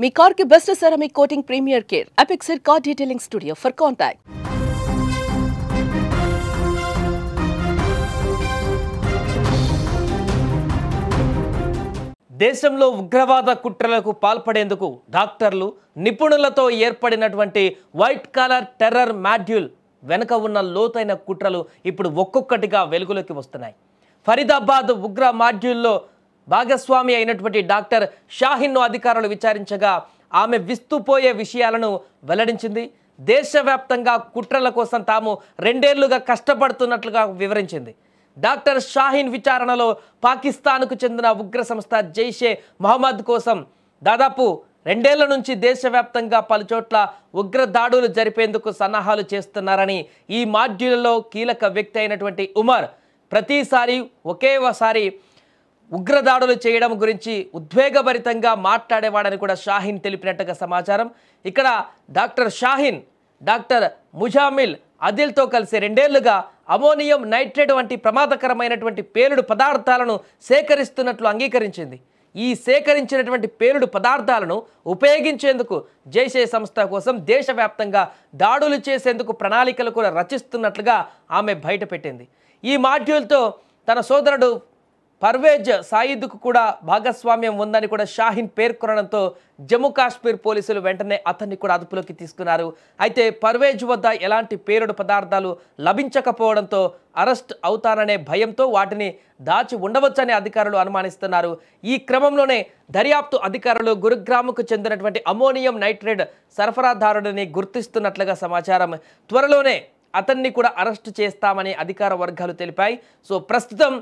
మీ car కి best ceramic coating premier care Apexer car detailing studio for contact. దేశంలో ఉగ్రవాద కుట్రలకు పాల్పడేందుకు డాక్టర్లు నిపుణులతో ఏర్పడినటువంటి వైట్ కాలర్ టెర్రర్ మాడ్యూల్ వెనుక ఉన్న లోతైన కుట్రలు ఇప్పుడు ఒక్కొక్కటిగా వెలుగులోకి వస్తున్నాయి. ఫరీదాబాద్ ఉగ్ర మాడ్యూల్లో భాగస్వామి అయినటువంటి డాక్టర్ షాహీన్ను అధికారులు విచారించగా ఆమె విస్తుపోయే విషయాలను వెల్లడించింది. దేశవ్యాప్తంగా కుట్రల కోసం తాము 2 ఏళ్లుగా కష్టపడుతున్నట్లుగా వివరించింది. డాక్టర్ షాహీన్ విచారణలో పాకిస్తాన్కు చెందిన ఉగ్ర సంస్థ జైషే మహమ్మద్ కోసం దాదాపు 2 ఏళ్ల నుంచి దేశవ్యాప్తంగా పలుచోట్ల ఉగ్ర దాడులు జరిపేందుకు సన్నాహాలు చేస్తున్నారని, ఈ మాడ్యూల్లో కీలక వ్యక్తి అయినటువంటి ఉమర్ ప్రతిసారి ఒకేసారి ఉగ్రదాడులు చేయడం గురించి ఉద్వేగభరితంగా మాట్లాడేవాడని కూడా షాహీన్ తెలిపినట్టుగా సమాచారం. ఇక్కడ డాక్టర్ షాహీన్ డాక్టర్ ముజామిల్ అదిల్తో కలిసి 2 ఏళ్లుగా అమోనియం నైట్రేట్ వంటి ప్రమాదకరమైనటువంటి పేలుడు పదార్థాలను సేకరిస్తున్నట్లు అంగీకరించింది. ఈ సేకరించినటువంటి పేలుడు పదార్థాలను ఉపయోగించేందుకు జైషే సంస్థ కోసం దేశవ్యాప్తంగా దాడులు చేసేందుకు ప్రణాళికలు కూడా రచిస్తున్నట్లుగా ఆమె బయటపెట్టింది. ఈ మాడ్యూల్తో తన సోదరుడు పర్వేజ్ సాయిద్కు కూడా భాగస్వామ్యం ఉందని కూడా షాహీన్ పేర్కొనడంతో జమ్మూ కాశ్మీర్ పోలీసులు వెంటనే అతన్ని కూడా అదుపులోకి తీసుకున్నారు. అయితే పర్వేజ్ వద్ద ఎలాంటి పేలుడు పదార్థాలు లభించకపోవడంతో అరెస్ట్ అవుతాననే భయంతో వాటిని దాచి ఉండవచ్చని అధికారులు అనుమానిస్తున్నారు. ఈ క్రమంలోనే దర్యాప్తు అధికారులు గురుగ్రామ్కు చెందినటువంటి అమోనియం నైట్రేట్ సరఫరాదారుడిని గుర్తిస్తున్నట్లుగా సమాచారం. త్వరలోనే అతన్ని కూడా అరెస్టు చేస్తామని అధికార వర్గాలు తెలిపాయి. సో ప్రస్తుతం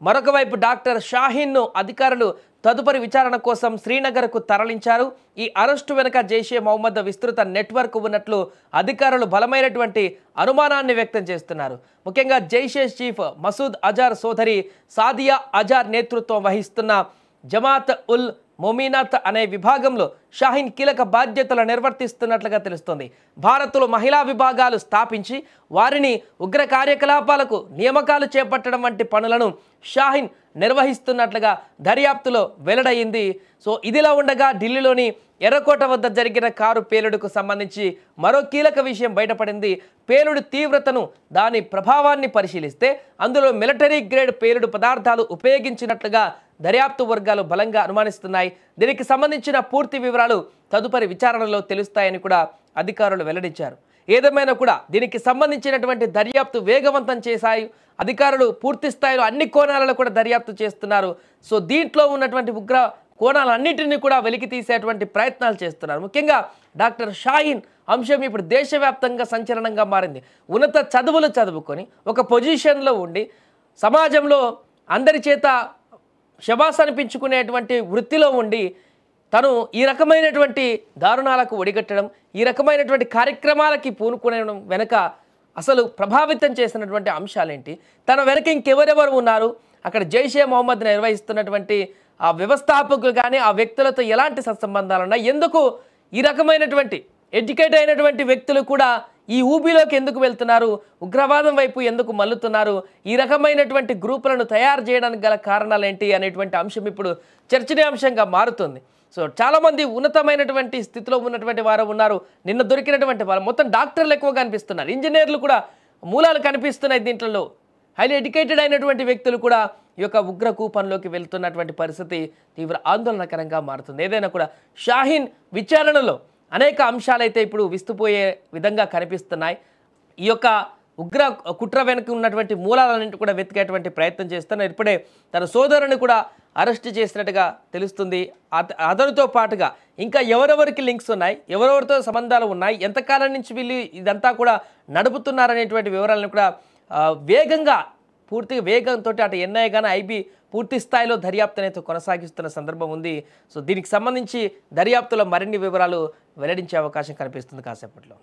మరొక వైపు డాక్టర్ షాహీన్ను అధికారులు తదుపరి విచారణ కోసం శ్రీనగర్కు తరలించారు. ఈ అరెస్టు వెనుక జైషే మహమ్మద్ విస్తృత నెట్వర్క్ ఉన్నట్లు అధికారులు బలమైనటువంటి అనుమానాన్ని వ్యక్తం చేస్తున్నారు. ముఖ్యంగా జైషే చీఫ్ మసూద్ అజార్ సోదరి సాదియా అజార్ నేతృత్వం వహిస్తున్న జమాత్ ఉల్ మొమినాత్ అనే విభాగంలో షాహీన్ కీలక బాధ్యతలు నిర్వర్తిస్తున్నట్లుగా తెలుస్తోంది. భారత్లో మహిళా విభాగాలు స్థాపించి వారిని ఉగ్ర కార్యకలాపాలకు నియామకాలు చేపట్టడం వంటి పనులను షాహీన్ నిర్వహిస్తున్నట్లుగా దర్యాప్తులో వెల్లడైంది. సో ఇదిలా ఉండగా ఢిల్లీలోని ఎర్రకోట వద్ద జరిగిన కారు పేలుడుకు సంబంధించి మరో కీలక విషయం బయటపడింది. పేలుడు తీవ్రతను దాని ప్రభావాన్ని పరిశీలిస్తే అందులో మిలిటరీ గ్రేడ్ పేలుడు పదార్థాలు ఉపయోగించినట్లుగా దర్యాప్తు వర్గాలు బలంగా అనుమానిస్తున్నాయి. దీనికి సంబంధించిన పూర్తి వివరాలు తదుపరి విచారణలో తెలుస్తాయని కూడా అధికారులు వెల్లడించారు. ఏదేమైనా కూడా దీనికి సంబంధించినటువంటి దర్యాప్తు వేగవంతం చేశాయి. అధికారులు పూర్తి స్థాయిలో అన్ని కోణాలలో కూడా దర్యాప్తు చేస్తున్నారు. సో దీంట్లో ఉన్నటువంటి ఉగ్ర కోణాలన్నింటినీ కూడా వెలికి తీసేటువంటి ప్రయత్నాలు చేస్తున్నారు. ముఖ్యంగా డాక్టర్ షాహీన్ అంశం ఇప్పుడు దేశవ్యాప్తంగా సంచలనంగా మారింది. ఉన్నత చదువులు చదువుకొని ఒక పొజిషన్లో ఉండి సమాజంలో అందరి చేత శబాస్ అనిపించుకునేటువంటి వృత్తిలో ఉండి తను ఈ రకమైనటువంటి దారుణాలకు ఒడిగట్టడం, ఈ రకమైనటువంటి కార్యక్రమాలకి పూనుకునేడం వెనుక అసలు ప్రభావితం చేసినటువంటి అంశాలేంటి, తన వెనక ఇంకెవరెవరు ఉన్నారు, అక్కడ జైషే మహమ్మద్ నిర్వహిస్తున్నటువంటి ఆ వ్యవస్థాపకులు కానీ ఆ వ్యక్తులతో ఎలాంటి సత్సంబంధాలు ఉన్నాయి, ఎందుకు ఈ రకమైనటువంటి ఎడ్యుకేట్ అయినటువంటి వ్యక్తులు కూడా ఈ ఊబిలోకి ఎందుకు వెళ్తున్నారు, ఉగ్రవాదం వైపు ఎందుకు మల్లుతున్నారు, ఈ రకమైనటువంటి గ్రూపులను తయారు చేయడానికి గల కారణాలు ఏంటి అనేటువంటి అంశం ఇప్పుడు చర్చనీయాంశంగా మారుతుంది. సో చాలామంది ఉన్నతమైనటువంటి స్థితిలో ఉన్నటువంటి వారు ఉన్నారు. నిన్న దొరికినటువంటి వారు మొత్తం డాక్టర్లు ఎక్కువగా కనిపిస్తున్నారు, ఇంజనీర్లు కూడా మూలాలు కనిపిస్తున్నాయి. దీంట్లో హైలీ ఎడ్యుకేటెడ్ అయినటువంటి వ్యక్తులు కూడా ఈ యొక్క ఉగ్ర కూపంలోకి వెళ్తున్నటువంటి పరిస్థితి తీవ్ర ఆందోళనకరంగా మారుతుంది. ఏదైనా కూడా షాహీన్ విచారణలో అనేక అంశాలైతే ఇప్పుడు విస్తుపోయే విధంగా కనిపిస్తున్నాయి. ఈ యొక్క ఉగ్ర కుట్ర వెనుక ఉన్నటువంటి మూలాలన్నింటి కూడా వెతికేటువంటి ప్రయత్నం చేస్తున్నారు. ఇప్పుడే తన సోదరుని కూడా అరెస్ట్ చేసినట్టుగా తెలుస్తుంది. అతనితో పాటుగా ఇంకా ఎవరెవరికి లింక్స్ ఉన్నాయి, ఎవరెవరితో సంబంధాలు ఉన్నాయి, ఎంతకాలం నుంచి వీళ్ళు ఇదంతా కూడా నడుపుతున్నారనేటువంటి వివరాలను కూడా వేగంగా పూర్తిగా వేగంతో అటు ఎన్ఐఏ కానీ ఐబీ పూర్తి స్థాయిలో దర్యాప్తు అనేది కొనసాగిస్తున్న సందర్భం ఉంది. సో దీనికి సంబంధించి దర్యాప్తులో మరిన్ని వివరాలు వెల్లడించే అవకాశం కనిపిస్తుంది కాసేపట్లో.